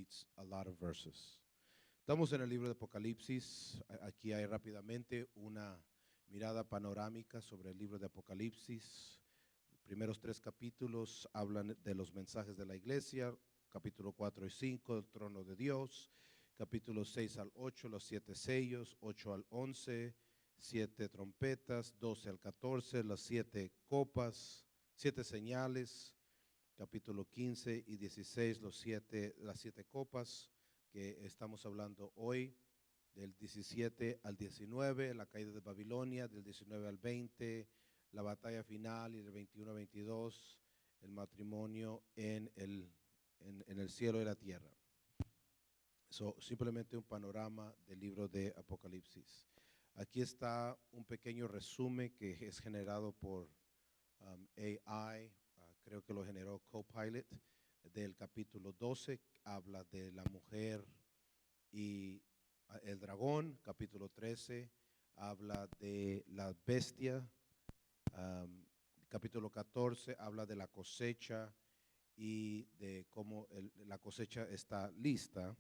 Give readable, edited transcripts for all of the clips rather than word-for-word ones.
reads a lot of verses. Estamos en el libro de Apocalipsis. Aquí hay rápidamente una mirada panorámica sobre el libro de Apocalipsis. Primeros 3 capítulos hablan de los mensajes de la iglesia, capítulo 4 y 5, el trono de Dios, capítulos 6 al 8, los 7 sellos, 8 al 11, 7 trompetas, 12 al 14, las 7 copas, 7 señales, capítulo 15 y 16, las 7 copas que estamos hablando hoy, del 17 al 19, la caída de Babilonia, del 19 al 20, la batalla final y del 21 al 22, el matrimonio en el cielo y la tierra. Simplemente un panorama del libro de Apocalipsis. Aquí está un pequeño resumen que es generado por AI, creo que lo generó Copilot, del capítulo 12, habla de la mujer y el dragón. Capítulo 13 habla de la bestia. Capítulo 14 habla de la cosecha y de cómo la cosecha está lista.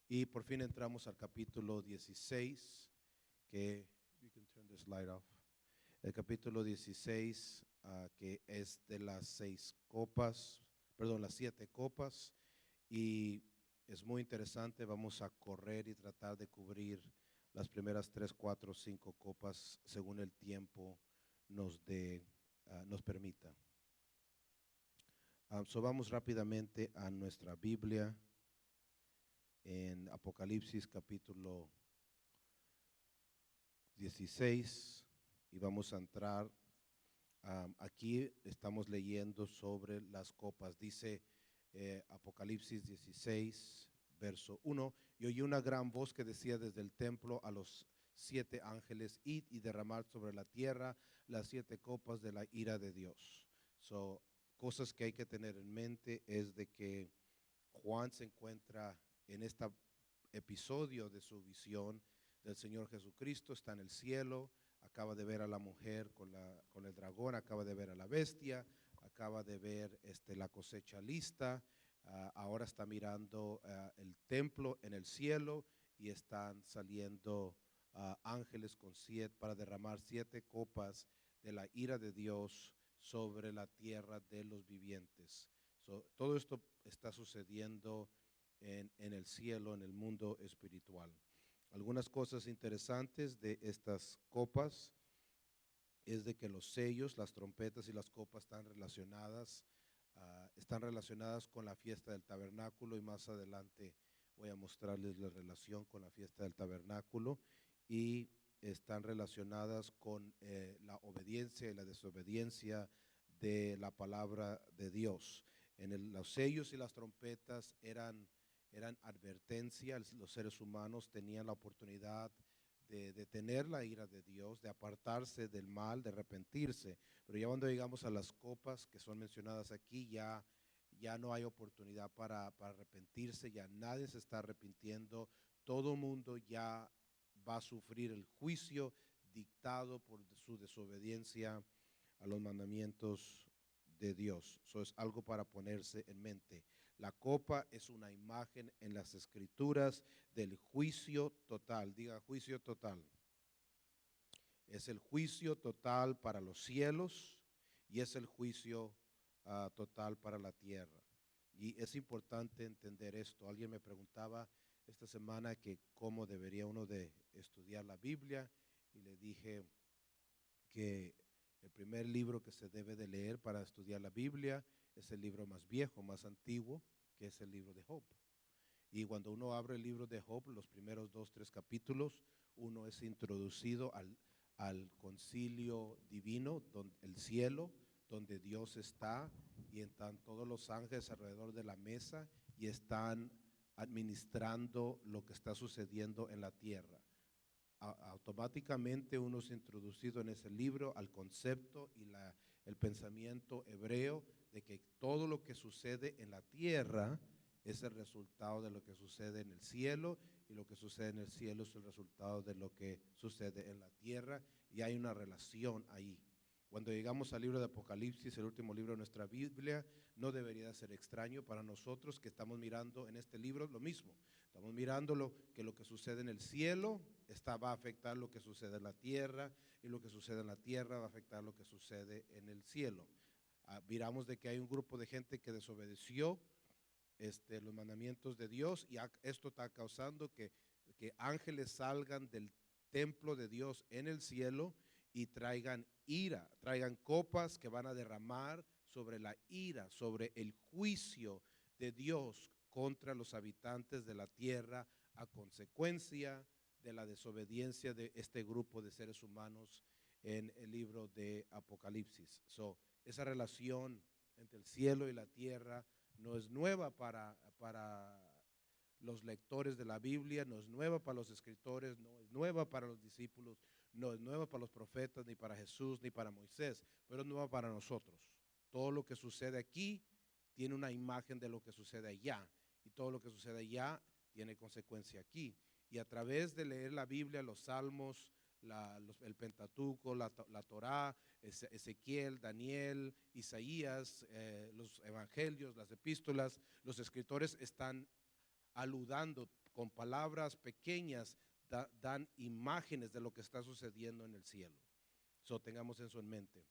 Y por fin entramos al capítulo 16, que, you can turn this light off. El capítulo 16, que es de las 6 copas, perdón, las 7 copas, y es muy interesante. Vamos a correr y tratar de cubrir las primeras 3, 4, 5 copas según el tiempo nos permita. Vamos rápidamente a nuestra Biblia en Apocalipsis capítulo 16 y vamos a entrar. Aquí estamos leyendo sobre las copas. Dice Apocalipsis 16, verso 1, y oí una gran voz que decía desde el templo a los 7 ángeles: id y derramad sobre la tierra las 7 copas de la ira de Dios. Cosas que hay que tener en mente es de que Juan se encuentra en este episodio de su visión del Señor Jesucristo, está en el cielo, acaba de ver a la mujer con el dragón, acaba de ver a la bestia, acaba de ver la cosecha lista, ahora está mirando el templo en el cielo y están saliendo ángeles para derramar 7 copas de la ira de Dios sobre la tierra de los vivientes. Todo esto está sucediendo en el cielo, en el mundo espiritual. Algunas cosas interesantes de estas copas es de que los sellos, las trompetas y las copas están relacionadas con la fiesta del tabernáculo, y más adelante voy a mostrarles la relación con la fiesta del tabernáculo, y están relacionadas con la obediencia y la desobediencia de la palabra de Dios. Los sellos y las trompetas eran advertencias. Los seres humanos tenían la oportunidad de detener la ira de Dios, de apartarse del mal, de arrepentirse. Pero ya cuando llegamos a las copas que son mencionadas aquí, ya no hay oportunidad para arrepentirse, ya nadie se está arrepintiendo. Todo mundo ya va a sufrir el juicio dictado por su desobediencia a los mandamientos de Dios. Eso es algo para ponerse en mente. La copa es una imagen en las escrituras del juicio total. Diga, juicio total. Es el juicio total para los cielos y es el juicio total para la tierra. Y es importante entender esto. Alguien me preguntaba esta semana que cómo debería uno de estudiar la Biblia, y le dije que el primer libro que se debe de leer para estudiar la Biblia es el libro más viejo, más antiguo, que es el libro de Job. Y cuando uno abre el libro de Job, los primeros 2, 3 capítulos, uno es introducido al concilio divino, el cielo, donde Dios está, y están todos los ángeles alrededor de la mesa y están administrando lo que está sucediendo en la tierra. Automáticamente uno es introducido en ese libro al concepto y el pensamiento hebreo de que todo lo que sucede en la tierra es el resultado de lo que sucede en el cielo, y lo que sucede en el cielo es el resultado de lo que sucede en la tierra, y hay una relación ahí. Cuando llegamos al libro de Apocalipsis, el último libro de nuestra Biblia, no debería ser extraño para nosotros que estamos mirando en este libro lo mismo. Estamos mirando lo que sucede en el cielo va a afectar lo que sucede en la tierra, y lo que sucede en la tierra va a afectar lo que sucede en el cielo. Miramos de que hay un grupo de gente que desobedeció los mandamientos de Dios, y esto está causando que ángeles salgan del templo de Dios en el cielo y traigan ira, traigan copas que van a derramar sobre la ira, sobre el juicio de Dios contra los habitantes de la tierra a consecuencia de la desobediencia de este grupo de seres humanos en el libro de Apocalipsis. Esa relación entre el cielo y la tierra no es nueva para los lectores de la Biblia, no es nueva para los escritores, no es nueva para los discípulos, no es nueva para los profetas, ni para Jesús, ni para Moisés, pero es nueva para nosotros. Todo lo que sucede aquí tiene una imagen de lo que sucede allá, y todo lo que sucede allá tiene consecuencia aquí. Y a través de leer la Biblia, los Salmos, el Pentateuco, la Torá, Ezequiel, Daniel, Isaías, los evangelios, las epístolas, los escritores están aludando con palabras pequeñas, dan imágenes de lo que está sucediendo en el cielo. Tengamos eso en mente.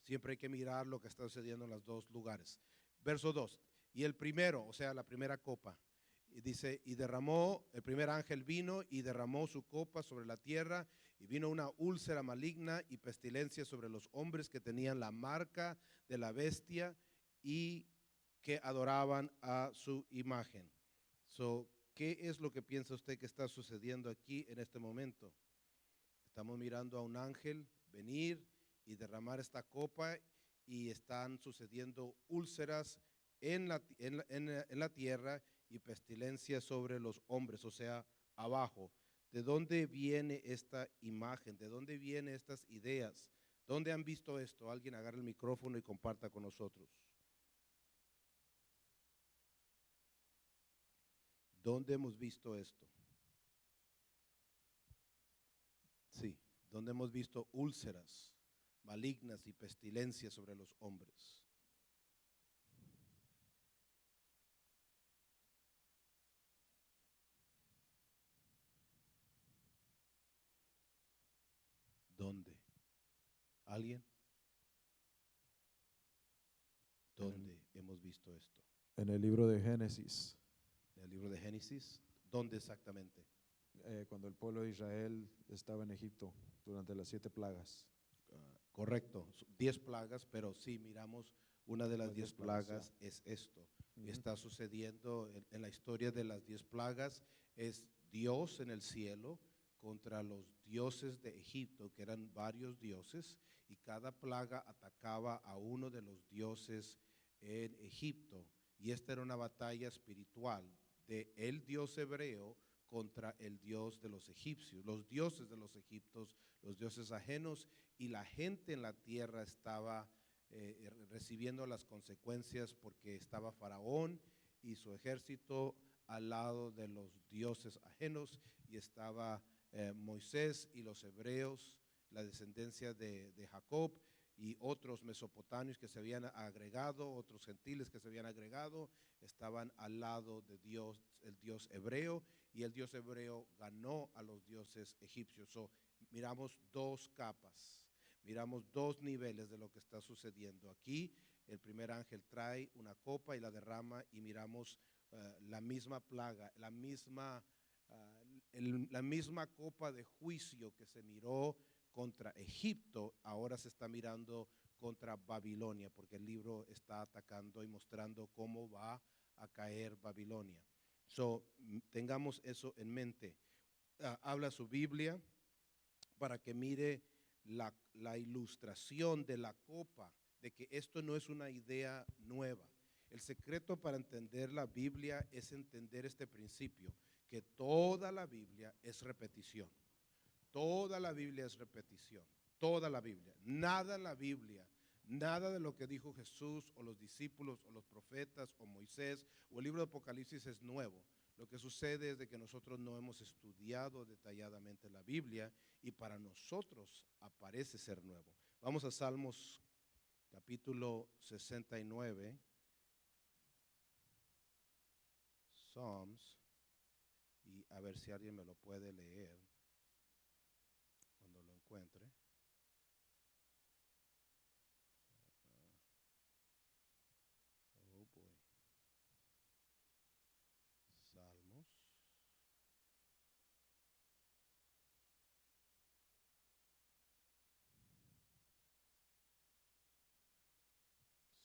Siempre hay que mirar lo que está sucediendo en los dos lugares. Verso 2, y el primero, o sea, la primera copa, y dice, y derramó, el primer ángel vino y derramó su copa sobre la tierra, y vino una úlcera maligna y pestilencia sobre los hombres que tenían la marca de la bestia y que adoraban a su imagen. ¿Qué es lo que piensa usted que está sucediendo aquí en este momento? Estamos mirando a un ángel venir y derramar esta copa, y están sucediendo úlceras en la tierra y pestilencia sobre los hombres, o sea, abajo. ¿De dónde viene esta imagen? ¿De dónde vienen estas ideas? ¿Dónde han visto esto? Alguien agarre el micrófono y comparta con nosotros. ¿Dónde hemos visto esto? Sí, ¿dónde hemos visto úlceras malignas y pestilencias sobre los hombres? ¿Dónde? ¿Alguien? ¿Dónde hemos visto esto? En el libro de Génesis, ¿En el libro de Génesis? ¿Dónde exactamente? cuando el pueblo de Israel estaba en Egipto durante las 7 plagas. Correcto, 10 plagas, pero sí, miramos una de las Las 10 10 plagas, plagas es esto. Ujú. Está sucediendo en la historia de las 10 plagas, es Dios en el cielo contra los dioses de Egipto, que eran varios dioses, y cada plaga atacaba a uno de los dioses en Egipto. Y esta era una batalla espiritual de el Dios hebreo contra el Dios de los egipcios, los dioses de los egipcios, los dioses ajenos, y la gente en la tierra estaba recibiendo las consecuencias porque estaba Faraón y su ejército al lado de los dioses ajenos, y estaba Moisés y los hebreos, la descendencia de Jacob, y otros mesopotamios que se habían agregado, otros gentiles que se habían agregado, estaban al lado de Dios, el Dios hebreo, y el Dios hebreo ganó a los dioses egipcios. Miramos dos capas, miramos dos niveles de lo que está sucediendo aquí. El primer ángel trae una copa y la derrama, y miramos la misma plaga, la misma copa de juicio que se miró contra Egipto, ahora se está mirando contra Babilonia, porque el libro está atacando y mostrando cómo va a caer Babilonia. Tengamos eso en mente. Habla su Biblia para que mire la ilustración de la copa, de que esto no es una idea nueva. El secreto para entender la Biblia es entender este principio, que toda la Biblia es repetición. Toda la Biblia es repetición, toda la Biblia. Nada en la Biblia, nada de lo que dijo Jesús o los discípulos o los profetas o Moisés o el libro de Apocalipsis es nuevo. Lo que sucede es de que nosotros no hemos estudiado detalladamente la Biblia, y para nosotros aparece ser nuevo. Vamos a Salmos capítulo 69. Psalms. Y a ver si alguien me lo puede leer cuando lo encuentre. Oh boy. Salmos.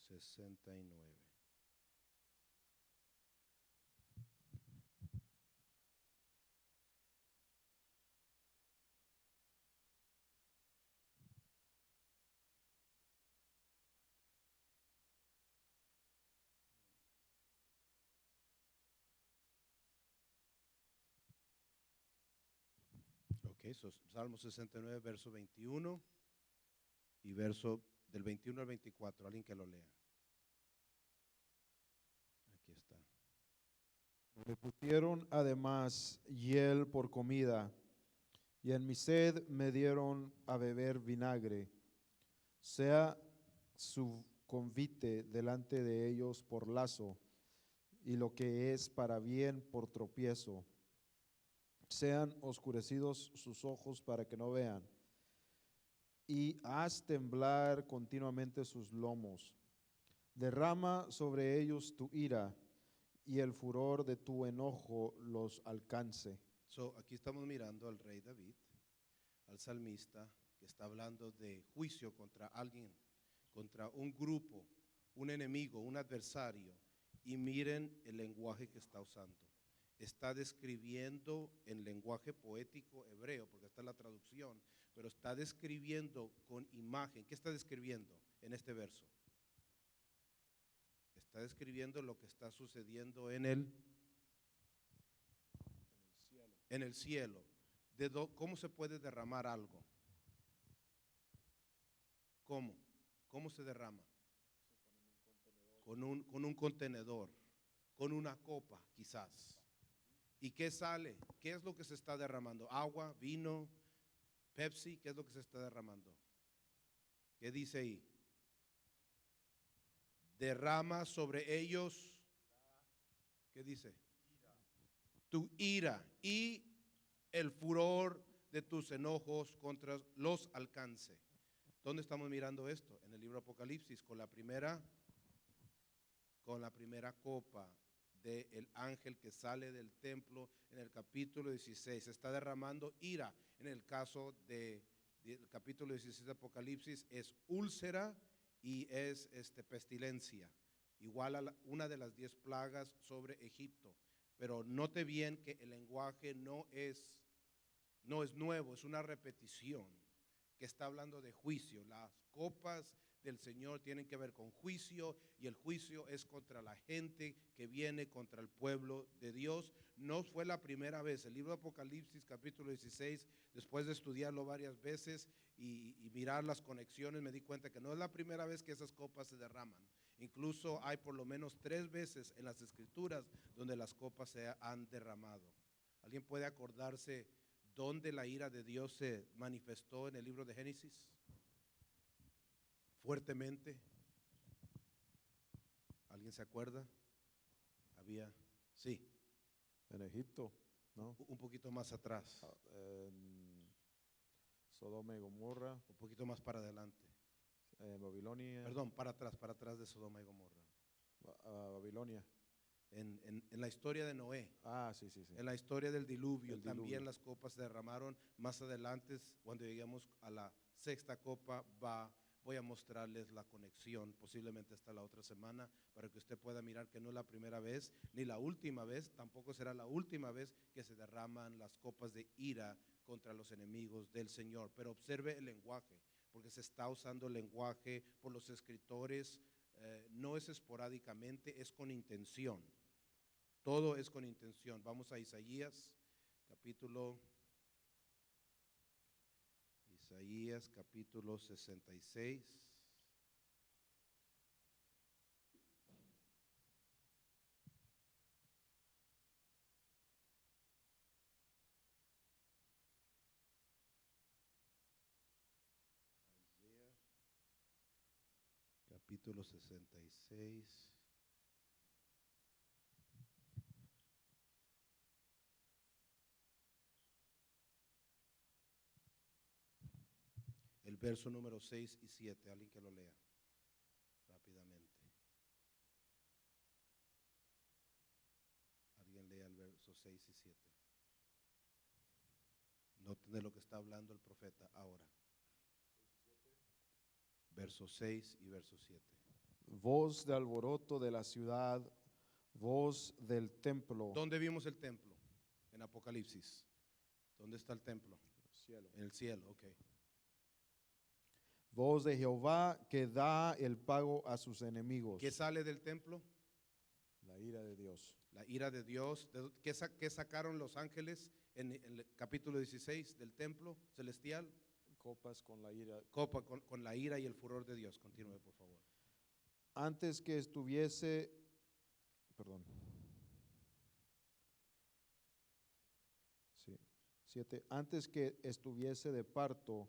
Sesenta y nueve. Ok, Salmo 69, verso 21 y verso del 21 al 24. Alguien que lo lea. Aquí está. Me pusieron además hiel por comida, y en mi sed me dieron a beber vinagre. Sea su convite delante de ellos por lazo, y lo que es para bien por tropiezo. Sean oscurecidos sus ojos para que no vean, y haz temblar continuamente sus lomos. Derrama sobre ellos tu ira, y el furor de tu enojo los alcance. So, aquí estamos mirando al rey David, al salmista, que está hablando de juicio contra alguien, contra un grupo, un enemigo, un adversario. Y miren el lenguaje que está usando. Está describiendo en lenguaje poético hebreo, porque está en la traducción, pero está describiendo con imagen. ¿Qué está describiendo en este verso? Está describiendo lo que está sucediendo en el cielo. ¿Cómo se puede derramar algo? ¿Cómo? ¿Cómo se derrama? Con un contenedor, con una copa quizás. ¿Y qué sale? ¿Qué es lo que se está derramando? ¿Agua, vino, Pepsi? ¿Qué es lo que se está derramando? ¿Qué dice ahí? Derrama sobre ellos, ¿qué dice? Tu ira y el furor de tus enojos contra los alcance. ¿Dónde estamos mirando esto? En el libro Apocalipsis, con la primera copa del ángel que sale del templo en el capítulo 16. Se está derramando ira. En el caso del capítulo 16 de Apocalipsis es úlcera y es pestilencia, igual a una de las 10 plagas sobre Egipto. Pero note bien que el lenguaje no es nuevo, es una repetición que está hablando de juicio. Las copas del Señor tienen que ver con juicio, y el juicio es contra la gente que viene contra el pueblo de Dios. No fue la primera vez. El libro de Apocalipsis capítulo 16, después de estudiarlo varias veces y mirar las conexiones, me di cuenta que no es la primera vez que esas copas se derraman. Incluso hay por lo menos 3 veces en las escrituras donde las copas se han derramado. ¿Alguien puede acordarse dónde la ira de Dios se manifestó en el libro de Génesis? Fuertemente. ¿Alguien se acuerda? Sí, En Egipto, ¿no? un poquito más atrás, En Sodoma y Gomorra, un poquito más para adelante. en Babilonia. Perdón, para atrás de Sodoma y Gomorra. Babilonia. En la historia de Noé, Sí, sí, sí. en la historia del diluvio, El también diluvio. las copas se derramaron. Más adelante, cuando lleguemos a la 6ª copa, voy a mostrarles la conexión, posiblemente hasta la otra semana, para que usted pueda mirar que no es la primera vez, ni la última vez, tampoco será la última vez que se derraman las copas de ira contra los enemigos del Señor. Pero observe el lenguaje, porque se está usando el lenguaje por los escritores, no es esporádicamente, es con intención. Todo es con intención. Vamos a Isaías capítulo 66. capítulo 66. El verso número 6 y 7, alguien que lo lea rápidamente. Alguien lea el verso 6 y 7. Noten de lo que está hablando el profeta ahora. Verso 6 y verso 7. Voz de alboroto de la ciudad, voz del templo. ¿Dónde vimos el templo? En Apocalipsis. ¿Dónde está el templo? Cielo. En el cielo, ok. Voz de Jehová que da el pago a sus enemigos. ¿Qué sale del templo? La ira de Dios. La ira de Dios. ¿Qué sacaron los ángeles en el capítulo 16 del templo celestial? Copas con la ira. Copa con la ira y el furor de Dios. Continúe, por favor. Antes que estuviese, perdón. Sí, 7. Antes que estuviese de parto,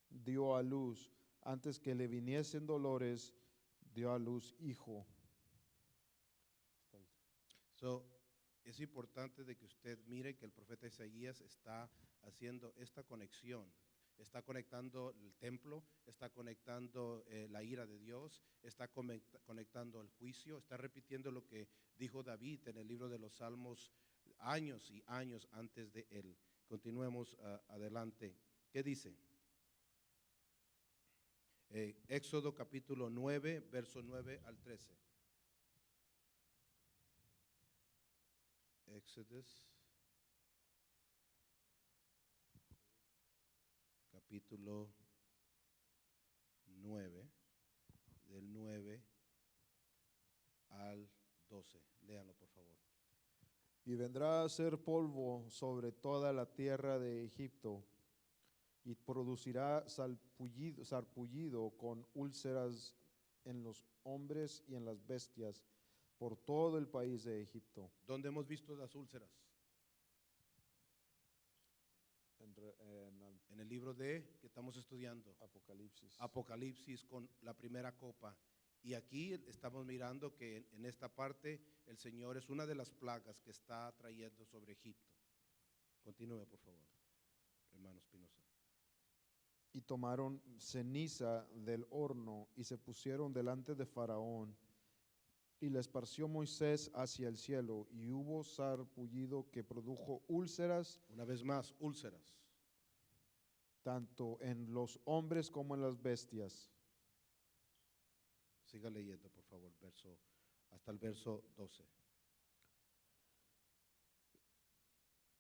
dio a luz. Antes que le viniesen dolores, dio a luz hijo. So, es importante de que usted mire que el profeta Isaías está haciendo esta conexión. Está conectando el templo, está conectando la ira de Dios, está conectando el juicio, está repitiendo lo que dijo David en el libro de los Salmos años y años antes de él. Continuemos adelante. ¿Qué dice? Éxodo capítulo 9, verso 9 al 13. Exodus capítulo 9, del 9 al 12. Léanlo, por favor. Y vendrá a ser polvo sobre toda la tierra de Egipto, y producirá sarpullido con úlceras en los hombres y en las bestias por todo el país de Egipto. ¿Dónde hemos visto las úlceras? En el libro de que estamos estudiando, Apocalipsis. Apocalipsis, con la primera copa. Y aquí estamos mirando que en esta parte el Señor es una de las plagas que está trayendo sobre Egipto. Continúe, por favor, hermano Espinosa. Y tomaron ceniza del horno y se pusieron delante de Faraón. Y le esparció Moisés hacia el cielo, y hubo sarpullido que produjo úlceras, Una vez más, úlceras. tanto en los hombres como en las bestias. Siga leyendo, por favor, hasta el verso 12.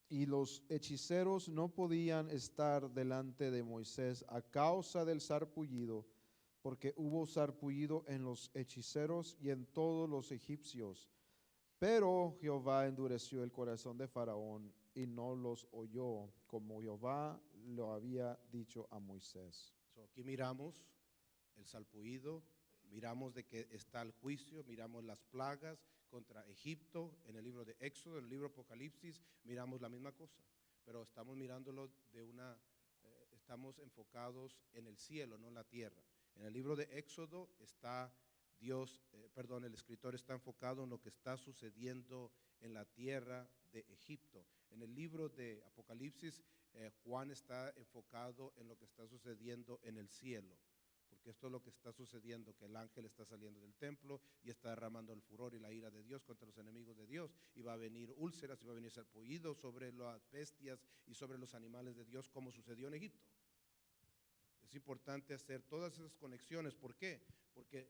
Y los hechiceros no podían estar delante de Moisés a causa del sarpullido, porque hubo sarpullido en los hechiceros y en todos los egipcios. Pero Jehová endureció el corazón de Faraón y no los oyó, como Jehová lo había dicho a Moisés. So, aquí miramos el sarpullido, miramos de que está el juicio, miramos las plagas contra Egipto en el libro de Éxodo, en el libro de Apocalipsis, miramos la misma cosa, pero estamos mirándolo estamos enfocados en el cielo, no en la tierra. En el libro de Éxodo está el escritor está enfocado en lo que está sucediendo en la tierra de Egipto. En el libro de Apocalipsis, Juan está enfocado en lo que está sucediendo en el cielo, porque esto es lo que está sucediendo, que el ángel está saliendo del templo y está derramando el furor y la ira de Dios contra los enemigos de Dios, y va a venir úlceras y va a venir sarpullido sobre las bestias y sobre los animales de Dios, como sucedió en Egipto. Es importante hacer todas esas conexiones. ¿Por qué? Porque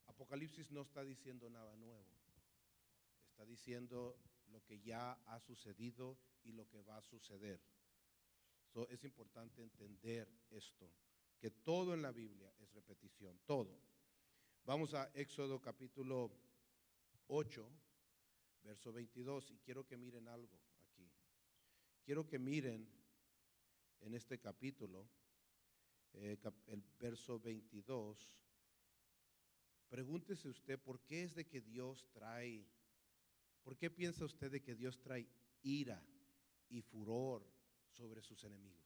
Apocalipsis no está diciendo nada nuevo. Está diciendo lo que ya ha sucedido y lo que va a suceder. So, es importante entender esto, que todo en la Biblia es repetición, todo. Vamos a Éxodo capítulo 8, verso 22, y quiero que miren algo aquí. Quiero que miren en este capítulo, el verso 22. Pregúntese usted, ¿por qué es de que por qué piensa usted de que Dios trae ira y furor sobre sus enemigos?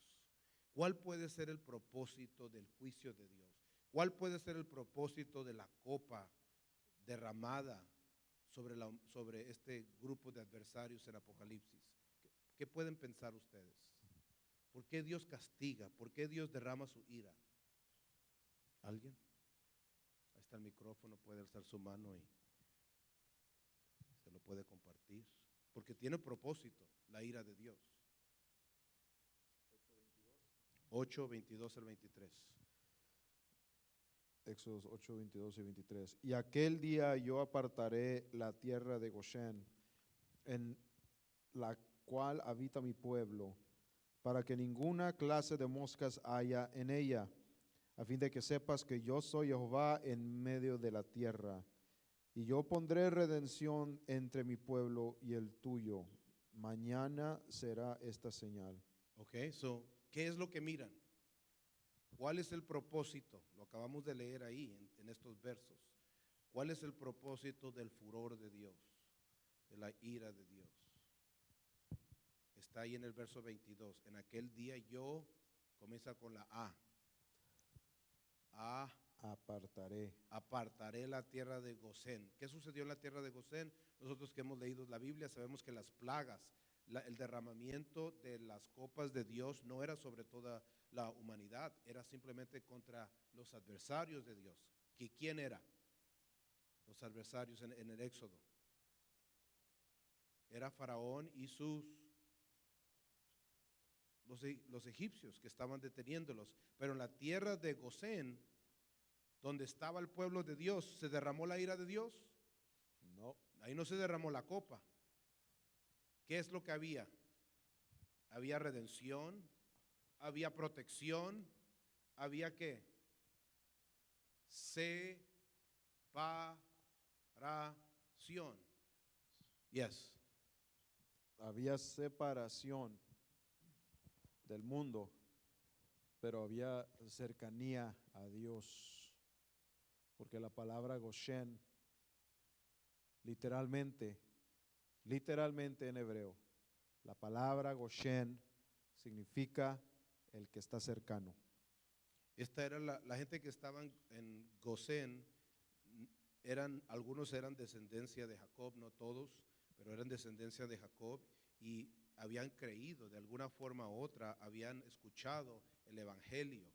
¿Cuál puede ser el propósito del juicio de Dios? ¿Cuál puede ser el propósito de la copa derramada sobre este grupo de adversarios en Apocalipsis? ¿Qué pueden pensar ustedes? ¿Por qué Dios castiga? ¿Por qué Dios derrama su ira? ¿Alguien? Ahí está el micrófono, puede alzar su mano y se lo puede compartir. Porque tiene propósito la ira de Dios. 8, 22 al 23. Éxodos 8, 22 y 23. Y aquel día yo apartaré la tierra de Goshen, en la cual habita mi pueblo, para que ninguna clase de moscas haya en ella, a fin de que sepas que yo soy Jehová en medio de la tierra. Y yo pondré redención entre mi pueblo y el tuyo. Mañana será esta señal. Ok, ¿qué es lo que miran? ¿Cuál es el propósito? Lo acabamos de leer ahí en estos versos. ¿Cuál es el propósito del furor de Dios, de la ira de Dios? Está ahí en el verso 22. En aquel día yo, comienza con la A. Apartaré la tierra de Gosén. ¿Qué sucedió en la tierra de Gosén? Nosotros que hemos leído la Biblia sabemos que las plagas, el derramamiento de las copas de Dios no era sobre toda la humanidad, era simplemente contra los adversarios de Dios. ¿Y quién era? Los adversarios en el Éxodo. Era Faraón y los egipcios que estaban deteniéndolos. Pero en la tierra de Gosén, donde estaba el pueblo de Dios, ¿se derramó la ira de Dios? No. Ahí no se derramó la copa. ¿Qué es lo que había? Había redención, había protección, había ¿qué? Separación. Yes. Había separación del mundo, pero había cercanía a Dios, porque la palabra Goshen, literalmente en hebreo, la palabra Goshen significa el que está cercano. Esta era la gente que estaban en Gosén, algunos eran descendencia de Jacob, no todos, pero eran descendencia de Jacob y habían creído de alguna forma u otra, habían escuchado el evangelio,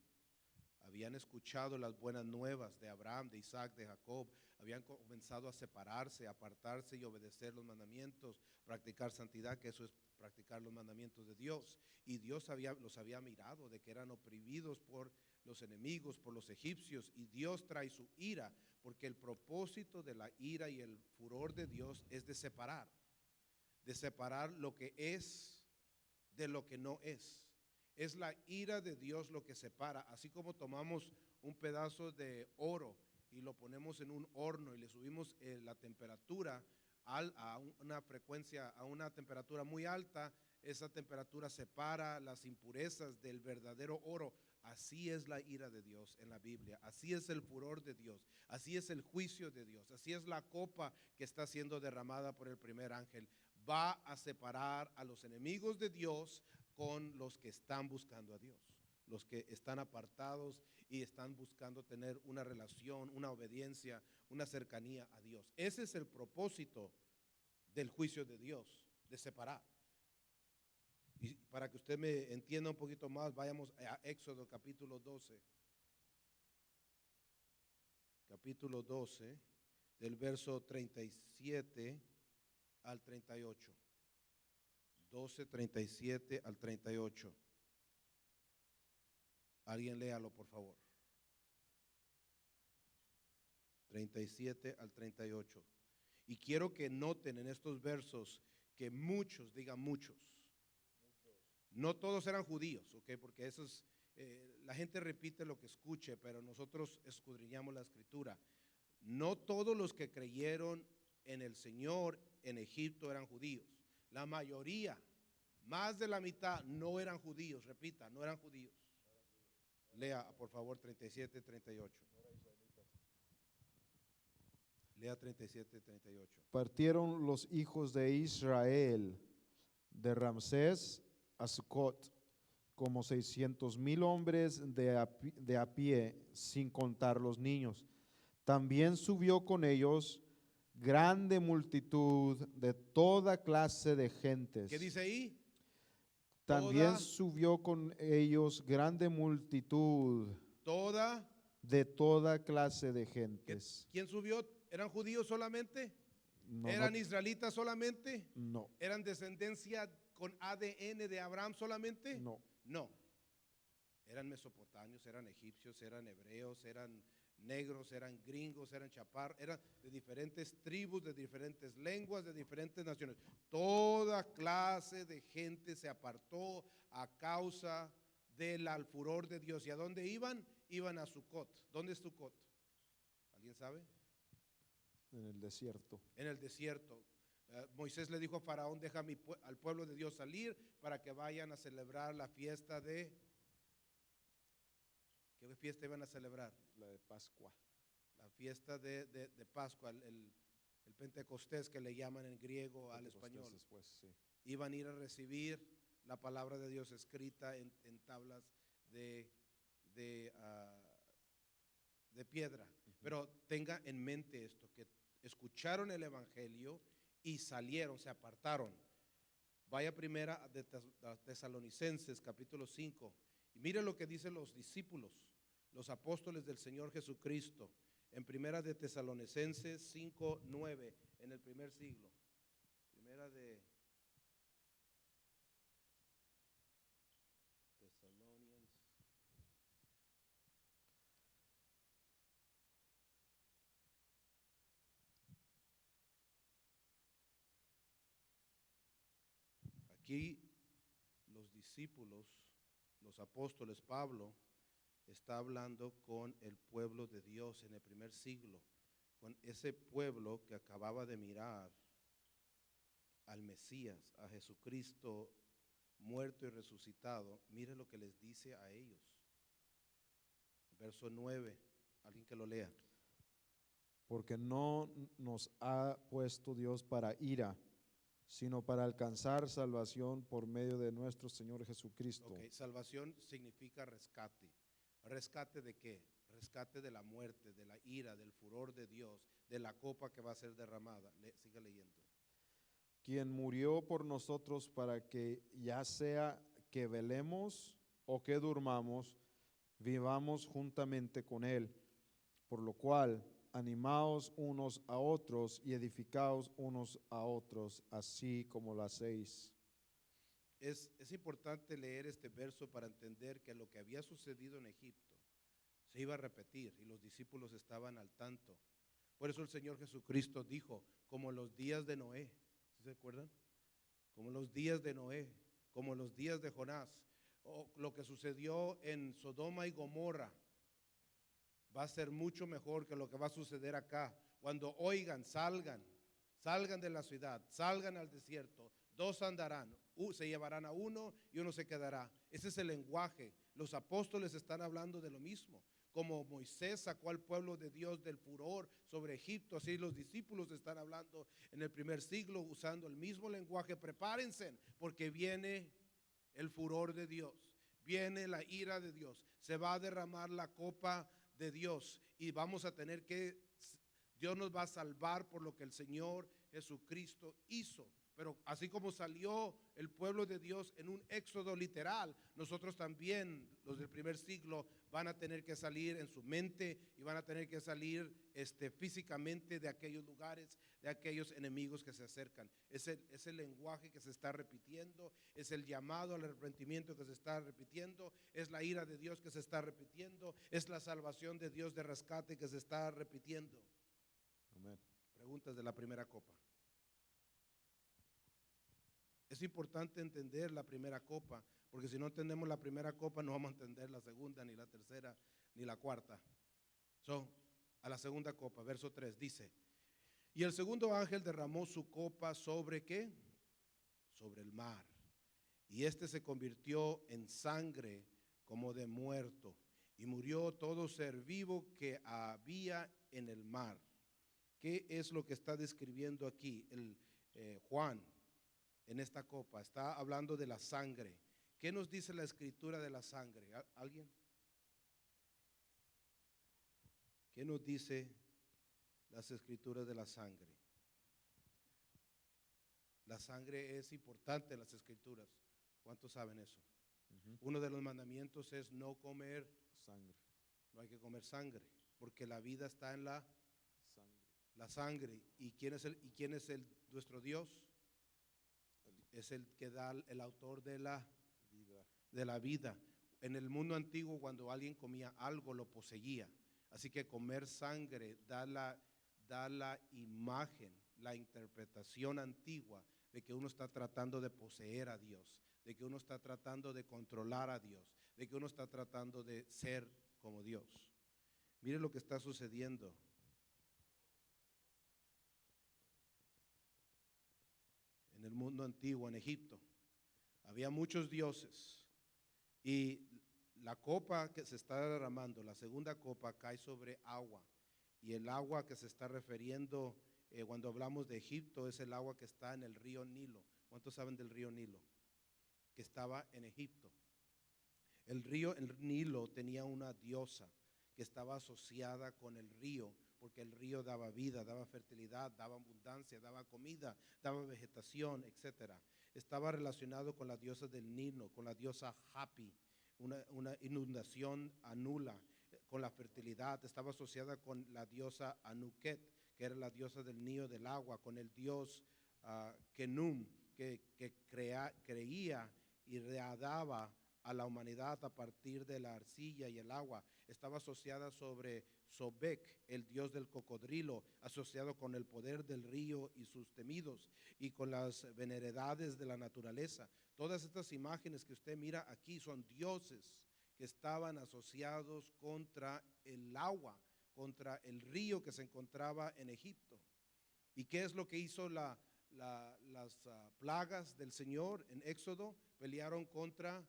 habían escuchado las buenas nuevas de Abraham, de Isaac, de Jacob, habían comenzado a separarse, a apartarse y obedecer los mandamientos, practicar santidad, que eso es practicar los mandamientos de Dios. Y Dios los había mirado de que eran oprimidos por los enemigos, por los egipcios, y Dios trae su ira, porque el propósito de la ira y el furor de Dios es de separar lo que es de lo que no es. Es la ira de Dios lo que separa, así como tomamos un pedazo de oro y lo ponemos en un horno y le subimos la temperatura a una frecuencia, a una temperatura muy alta, esa temperatura separa las impurezas del verdadero oro. Así es la ira de Dios en la Biblia, así es el furor de Dios, así es el juicio de Dios, así es la copa que está siendo derramada por el primer ángel. Va a separar a los enemigos de Dios con los que están buscando a Dios, los que están apartados y están buscando tener una relación, una obediencia, una cercanía a Dios. Ese es el propósito del juicio de Dios, de separar. Y para que usted me entienda un poquito más, vayamos a Éxodo capítulo 12. Capítulo 12, del verso 37 al 38. 12, 37 al 38. Alguien léalo, por favor. 37 al 38. Y quiero que noten en estos versos que muchos, digan muchos. No todos eran judíos, ¿ok? Porque eso es, la gente repite lo que escuche, pero nosotros escudriñamos la escritura. No todos los que creyeron en el Señor en Egipto eran judíos. La mayoría, más de la mitad, no eran judíos. Repita, no eran judíos. Lea, por favor, 37, 38. Lea 37, 38. Partieron los hijos de Israel de Ramsés a Sucot, como 600,000 hombres de a pie, sin contar los niños. También subió con ellos grande multitud de toda clase de gentes. ¿Qué dice ahí? También Toda- subió con ellos grande multitud Toda. de toda clase de gentes. ¿Quién subió? ¿Eran judíos solamente? No, ¿Eran no, israelitas solamente? no, ¿Eran descendencia con ADN de Abraham solamente? no. No. Eran mesopotamios, eran egipcios, eran hebreos, eran negros, eran gringos, eran chaparros, eran de diferentes tribus, de diferentes lenguas, de diferentes naciones. Toda clase de gente se apartó a causa del furor de Dios. ¿Y a dónde iban? Iban a Sucot. ¿Dónde es Sucot? ¿Alguien sabe? En el desierto. En el desierto. Moisés le dijo a Faraón, deja al pueblo de Dios salir para que vayan a celebrar la fiesta de... ¿Qué fiesta iban a celebrar? La de Pascua. La fiesta de Pascua, el Pentecostés que le llaman en griego al Pentecostés español. después, sí. Iban a ir a recibir la palabra de Dios escrita en tablas de piedra. Pero tenga en mente esto, que escucharon el evangelio y salieron, se apartaron. Vaya primera de Tesalonicenses capítulo 5 y mire lo que dicen los discípulos, los apóstoles del Señor Jesucristo, en primera de Tesalonicenses 5:9, en el primer siglo. Primera de Thessalonians. Aquí los discípulos, los apóstoles, Pablo está hablando con el pueblo de Dios en el primer siglo, con ese pueblo que acababa de mirar al Mesías, a Jesucristo muerto y resucitado. Mire lo que les dice a ellos. Verso 9, alguien que lo lea. Porque no nos ha puesto Dios para ira, sino para alcanzar salvación por medio de nuestro Señor Jesucristo. Ok, salvación significa rescate. ¿Rescate de qué? Rescate de la muerte, de la ira, del furor de Dios, de la copa que va a ser derramada. Siga leyendo. Quien murió por nosotros para que ya sea que velemos o que durmamos, vivamos juntamente con Él. Por lo cual, animaos unos a otros y edificaos unos a otros, así como lo hacéis. Es importante leer este verso para entender que lo que había sucedido en Egipto se iba a repetir y los discípulos estaban al tanto. Por eso el Señor Jesucristo dijo, como los días de Noé, ¿sí se acuerdan? Como los días de Noé, como los días de Jonás, o lo que sucedió en Sodoma y Gomorra, va a ser mucho mejor que lo que va a suceder acá. Cuando oigan, salgan de la ciudad, salgan al desierto, dos andarán, se llevarán a uno y uno se quedará. Ese es el lenguaje. Los apóstoles están hablando de lo mismo. Como Moisés sacó al pueblo de Dios del furor sobre Egipto, así los discípulos están hablando en el primer siglo usando el mismo lenguaje. Prepárense porque viene el furor de Dios, viene la ira de Dios, se va a derramar la copa de Dios y vamos a tener que, Dios nos va a salvar por lo que el Señor Jesucristo hizo. Pero así como salió el pueblo de Dios en un éxodo literal, nosotros también, los del primer siglo, van a tener que salir en su mente y van a tener que salir físicamente de aquellos lugares, de aquellos enemigos que se acercan. Es el lenguaje que se está repitiendo, es el llamado al arrepentimiento que se está repitiendo, es la ira de Dios que se está repitiendo, es la salvación de Dios de rescate que se está repitiendo. Amén. Preguntas de la primera copa. Es importante entender la primera copa, porque si no entendemos la primera copa no vamos a entender la segunda, ni la tercera, ni la cuarta. A la segunda copa, verso 3, dice, y el segundo ángel derramó su copa sobre ¿qué? Sobre el mar, y se convirtió en sangre como de muerto, y murió todo ser vivo que había en el mar. ¿Qué es lo que está describiendo aquí Juan? En esta copa está hablando de la sangre. ¿Qué nos dice la escritura de la sangre? ¿Alguien? ¿Qué nos dice las escrituras de la sangre? La sangre es importante en las escrituras. ¿Cuántos saben eso? Ujú. Uno de los mandamientos es no comer, Sangre. no hay que comer sangre, porque la vida está en Sangre. la sangre. ¿Y quién es nuestro Dios? Es el que da el autor de Vida. la vida. En el mundo antiguo, cuando alguien comía algo, lo poseía. Así que comer sangre da la imagen, la interpretación antigua de que uno está tratando de poseer a Dios, de que uno está tratando de controlar a Dios, de que uno está tratando de ser como Dios. Mire lo que está sucediendo. En el mundo antiguo, en Egipto, había muchos dioses y la copa que se está derramando, la segunda copa, cae sobre agua. Y el agua que se está refiriendo cuando hablamos de Egipto es el agua que está en el río Nilo. ¿Cuántos saben del río Nilo? Que estaba en Egipto. El Nilo tenía una diosa que estaba asociada con el río, porque el río daba vida, daba fertilidad, daba abundancia, daba comida, daba vegetación, etcétera. Estaba relacionado con la diosa del Nilo, con la diosa Hapi, una inundación anula, con la fertilidad. Estaba asociada con la diosa Anuket, que era la diosa del Nilo del agua, con el dios Kenum, que creía y readaba a la humanidad a partir de la arcilla y el agua. Estaba asociada sobre Sobek, el dios del cocodrilo, asociado con el poder del río y sus temidos, y con las veneridades de la naturaleza. Todas estas imágenes que usted mira aquí son dioses que estaban asociados contra el agua, contra el río que se encontraba en Egipto. ¿Y qué es lo que hizo las plagas del Señor en Éxodo? Pelearon contra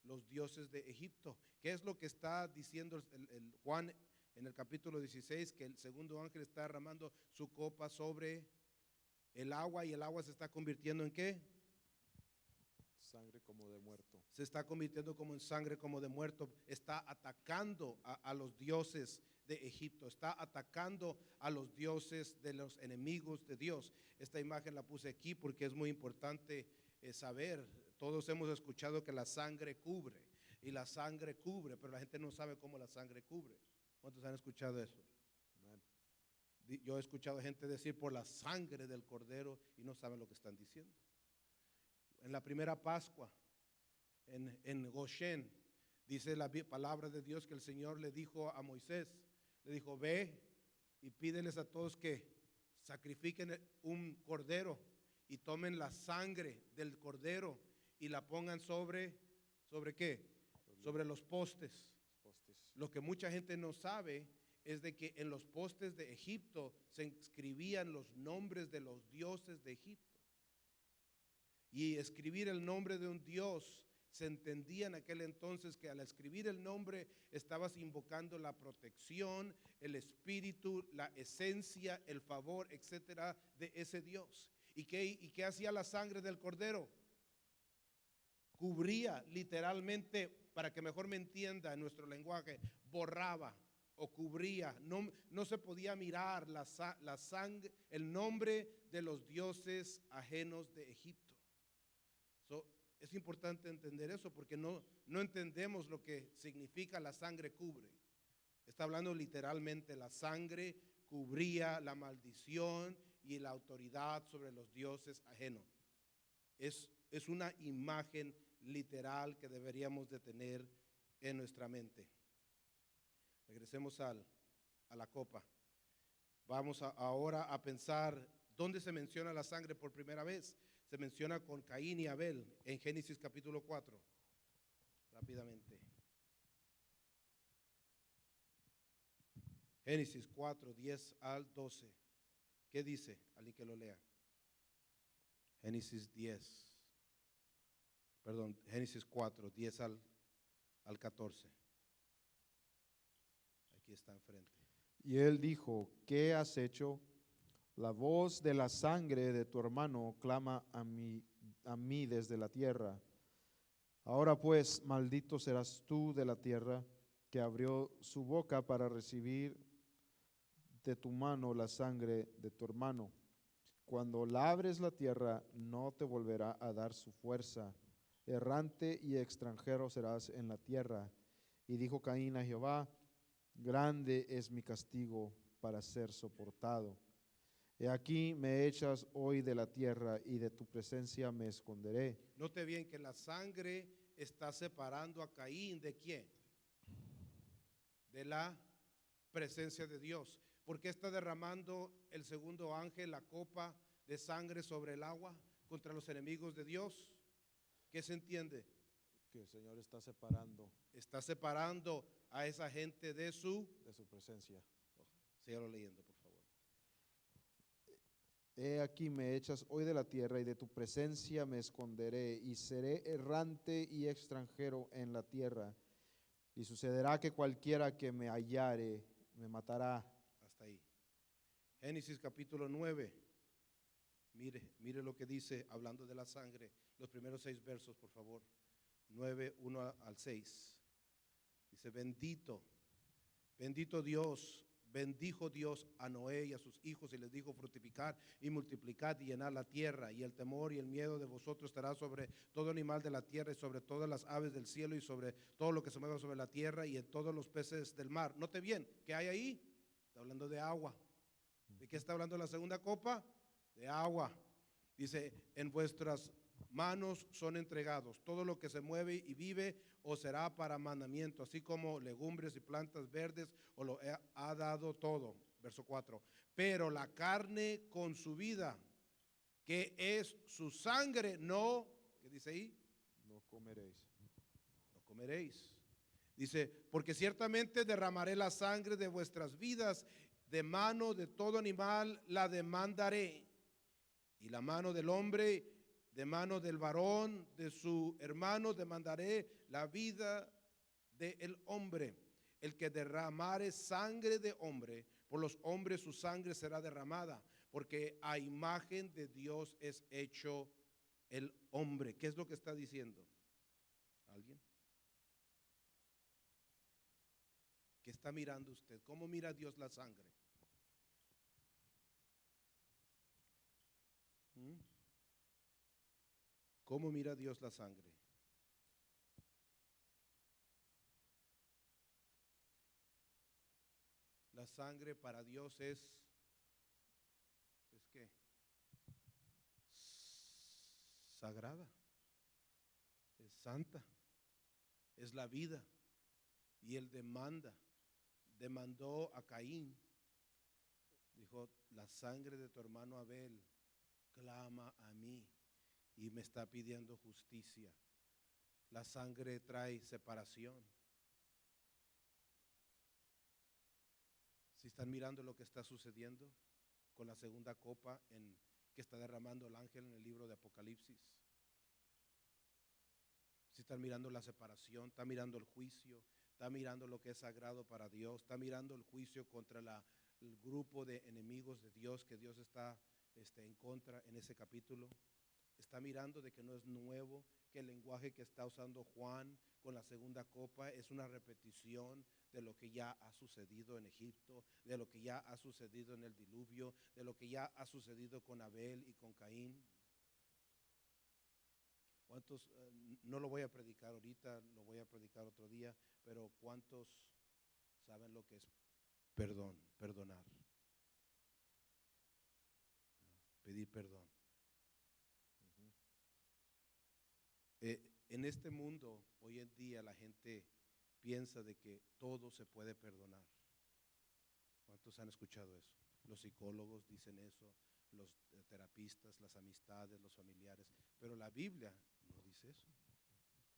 los dioses de Egipto. ¿Qué es lo que está diciendo el Juan en el capítulo 16? Que el segundo ángel está derramando su copa sobre el agua, y el agua se está convirtiendo ¿en qué? Sangre como de muerto. Se está convirtiendo como en sangre, como de muerto. Está atacando a los dioses de Egipto, está atacando a los dioses de los enemigos de Dios. Esta imagen la puse aquí porque es muy importante saber. Todos hemos escuchado que la sangre cubre, y la sangre cubre, pero la gente no sabe cómo la sangre cubre. ¿Cuántos han escuchado eso? Amén. Yo he escuchado gente decir por la sangre del cordero y no saben lo que están diciendo. En la primera Pascua, en Goshen, dice la palabra de Dios que el Señor le dijo a Moisés, le dijo: ve y pídeles a todos que sacrifiquen un cordero y tomen la sangre del cordero y la pongan ¿sobre qué? Sobre los postes. Lo que mucha gente no sabe es de que en los postes de Egipto se escribían los nombres de los dioses de Egipto. Y escribir el nombre de un dios, se entendía en aquel entonces que al escribir el nombre estabas invocando la protección, el espíritu, la esencia, el favor, etcétera, de ese Dios. ¿Y qué hacía la sangre del cordero? Cubría literalmente, para que mejor me entienda en nuestro lenguaje, borraba o cubría. No se podía mirar la sangre, el nombre de los dioses ajenos de Egipto. Es importante entender eso porque no entendemos lo que significa la sangre cubre. Está hablando literalmente, la sangre cubría la maldición y la autoridad sobre los dioses ajenos. Es una imagen literal que deberíamos de tener en nuestra mente. Regresemos a la copa. Vamos ahora a pensar dónde se menciona la sangre por primera vez. Se menciona con Caín y Abel en Génesis capítulo 4. Rápidamente. Génesis 4, 10 al 12. ¿Qué dice? Alguien que lo lea. Génesis 4, 10 al 14. Aquí está enfrente. Y él dijo: ¿qué has hecho? La voz de la sangre de tu hermano clama a mí desde la tierra. Ahora pues, maldito serás tú de la tierra que abrió su boca para recibir de tu mano la sangre de tu hermano. Cuando labres la tierra, no te volverá a dar su fuerza. Errante y extranjero serás en la tierra. Y dijo Caín a Jehová, grande es mi castigo para ser soportado. He aquí me echas hoy de la tierra y de tu presencia me esconderé. Note bien que la sangre está separando a Caín ¿de quién? De la presencia de Dios. ¿Por qué está derramando el segundo ángel la copa de sangre sobre el agua contra los enemigos de Dios? ¿Qué se entiende? Que el Señor está separando Está separando a esa gente de su presencia. Sígalo leyendo, por favor. He aquí me echas hoy de la tierra y de tu presencia me esconderé y seré errante y extranjero en la tierra. Y sucederá que cualquiera que me hallare me matará. Hasta ahí. Génesis capítulo 9. Mire lo que dice hablando de la sangre. Los primeros 6 versos, por favor. 9, 1 al 6. Dice, bendito Dios, bendijo Dios a Noé y a sus hijos y les dijo, fructificad y multiplicad y llenad la tierra, y el temor y el miedo de vosotros estará sobre todo animal de la tierra y sobre todas las aves del cielo y sobre todo lo que se mueva sobre la tierra y en todos los peces del mar. Note bien, ¿qué hay ahí? Está hablando de agua. ¿De qué está hablando la segunda copa? De agua. Dice, en vuestras manos son entregados todo lo que se mueve y vive os será para mandamiento, así como legumbres y plantas verdes os lo ha dado todo. Verso 4. Pero la carne con su vida, que es su sangre, no, ¿qué dice ahí? No comeréis. No comeréis. Dice, porque ciertamente derramaré la sangre de vuestras vidas, de mano de todo animal la demandaré, y la mano del hombre, de mano del varón, de su hermano, demandaré la vida del hombre. El que derramare sangre de hombre, por los hombres su sangre será derramada, porque a imagen de Dios es hecho el hombre. ¿Qué es lo que está diciendo? ¿Alguien? ¿Qué está mirando usted? ¿Cómo mira Dios la sangre? ¿Cómo mira Dios la sangre? La sangre para Dios ¿es qué? Sagrada, es santa, es la vida. Y él demandó a Caín, dijo, la sangre de tu hermano Abel clama a mí y me está pidiendo justicia. La sangre trae separación. Si están mirando lo que está sucediendo con la segunda copa que está derramando el ángel en el libro de Apocalipsis. Si están mirando la separación, está mirando el juicio, está mirando lo que es sagrado para Dios, está mirando el juicio contra el grupo de enemigos de Dios que Dios está en contra en ese capítulo. Está mirando de que no es nuevo, que el lenguaje que está usando Juan con la segunda copa es una repetición de lo que ya ha sucedido en Egipto, de lo que ya ha sucedido en el diluvio, de lo que ya ha sucedido con Abel y con Caín. ¿Cuántos, no lo voy a predicar ahorita, lo voy a predicar otro día, pero cuántos saben lo que es perdonar? Pedir perdón. En este mundo, hoy en día, la gente piensa de que todo se puede perdonar. ¿Cuántos han escuchado eso? Los psicólogos dicen eso, los terapistas, las amistades, los familiares. Pero la Biblia no dice eso.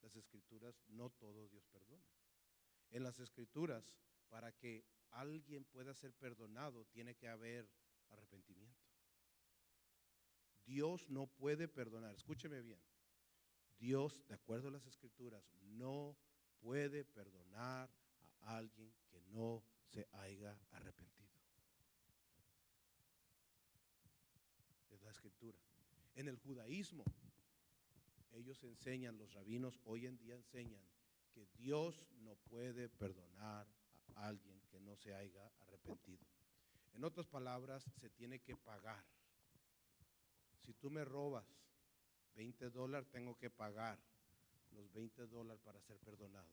Las escrituras, no todo Dios perdona. En las escrituras, para que alguien pueda ser perdonado, tiene que haber arrepentimiento. Dios no puede perdonar, escúcheme bien. Dios, de acuerdo a las escrituras, no puede perdonar a alguien que no se haya arrepentido. Es la escritura. En el judaísmo, ellos enseñan, los rabinos hoy en día enseñan que Dios no puede perdonar a alguien que no se haya arrepentido. En otras palabras, se tiene que pagar. Si tú me robas $20, tengo que pagar los $20 para ser perdonado.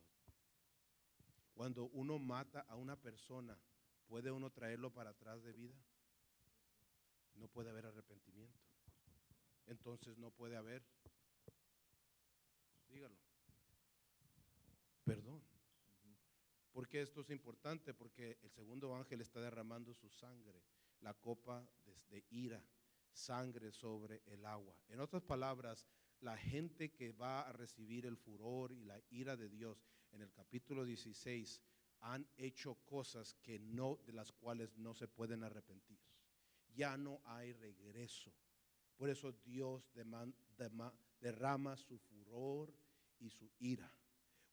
Cuando uno mata a una persona, ¿puede uno traerlo para atrás de vida? No puede haber arrepentimiento. Entonces no puede haber, dígalo, perdón. ¿Por qué esto es importante? Porque el segundo ángel está derramando su sangre, la copa de ira, sangre sobre el agua. En otras palabras, la gente que va a recibir el furor y la ira de Dios en el capítulo 16 han hecho cosas que no, de las cuales no se pueden arrepentir. Ya no hay regreso. Por eso Dios derrama su furor y su ira.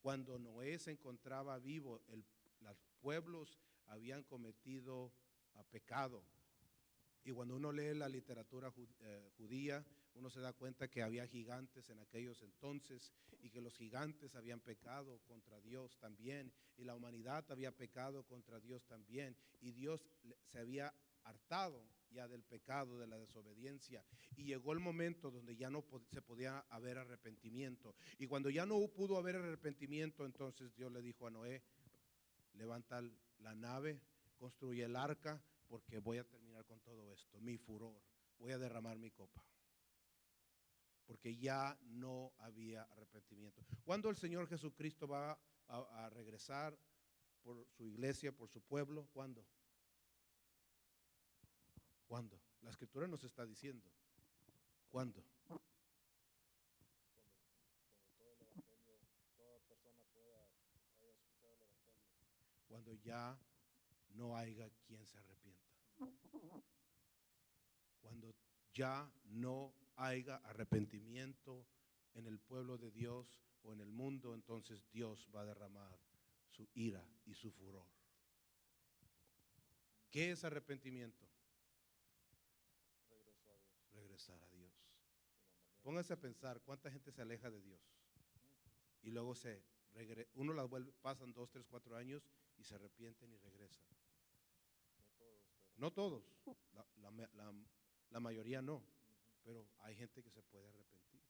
Cuando Noé se encontraba vivo, los pueblos habían cometido pecado. Y cuando uno lee la literatura judía, uno se da cuenta que había gigantes en aquellos entonces y que los gigantes habían pecado contra Dios también y la humanidad había pecado contra Dios también y Dios se había hartado ya del pecado, de la desobediencia, y llegó el momento donde ya no se podía haber arrepentimiento. Y cuando ya no pudo haber arrepentimiento, entonces Dios le dijo a Noé: levanta la nave, construye el arca, porque voy a terminar con todo esto, mi furor, voy a derramar mi copa, porque ya no había arrepentimiento. ¿Cuándo el Señor Jesucristo va a regresar por su iglesia, por su pueblo? ¿Cuándo? ¿Cuándo? La Escritura nos está diciendo. ¿Cuándo? Cuando ya no haya quien se arrepienta. Cuando ya no haya arrepentimiento en el pueblo de Dios o en el mundo, entonces Dios va a derramar su ira y su furor. ¿Qué es arrepentimiento? Regresar a Dios. Pónganse a pensar cuánta gente se aleja de Dios y luego uno las vuelve, pasan 2, 3, 4 años y se arrepienten y regresan. No todos, la mayoría no, pero hay gente que se puede arrepentir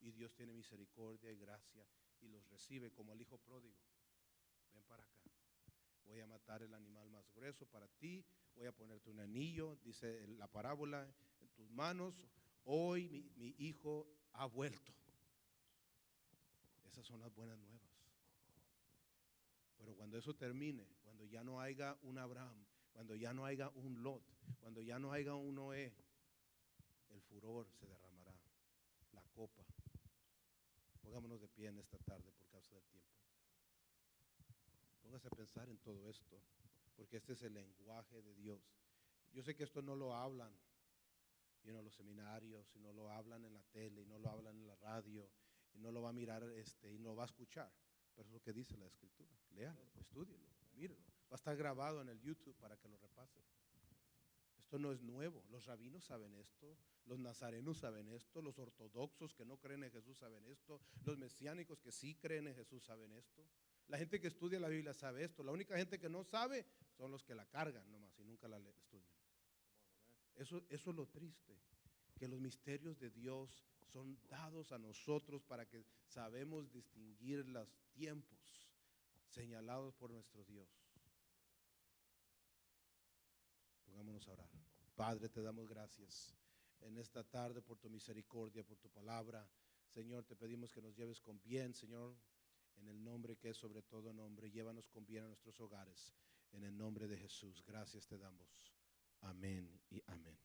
y Dios tiene misericordia y gracia y los recibe como el hijo pródigo. Ven para acá, voy a matar el animal más grueso para ti, voy a ponerte un anillo, dice la parábola, en tus manos, hoy mi hijo ha vuelto. Esas son las buenas nuevas. Pero cuando eso termine, cuando ya no haya un Abraham, cuando ya no haya un Lot, cuando ya no haya un Noé, el furor se derramará, la copa. Pongámonos de pie en esta tarde por causa del tiempo. Póngase a pensar en todo esto, porque este es el lenguaje de Dios. Yo sé que esto no lo hablan en los seminarios, y no lo hablan en la tele, y no lo hablan en la radio, y no lo va a mirar y no lo va a escuchar. Pero es lo que dice la Escritura. Léalo, estúdielo, mírelo. Va a estar grabado en el YouTube para que lo repase. Esto no es nuevo. Los rabinos saben esto, los nazarenos saben esto, los ortodoxos que no creen en Jesús saben esto, los mesiánicos que sí creen en Jesús saben esto. La gente que estudia la Biblia sabe esto. La única gente que no sabe son los que la cargan nomás y nunca la estudian. Eso es lo triste, que los misterios de Dios son dados a nosotros para que sabemos distinguir los tiempos señalados por nuestro Dios. Pongámonos a orar. Padre, te damos gracias en esta tarde por tu misericordia, por tu palabra. Señor, te pedimos que nos lleves con bien, Señor, en el nombre que es sobre todo nombre. Llévanos con bien a nuestros hogares, en el nombre de Jesús. Gracias te damos. Amén y amén.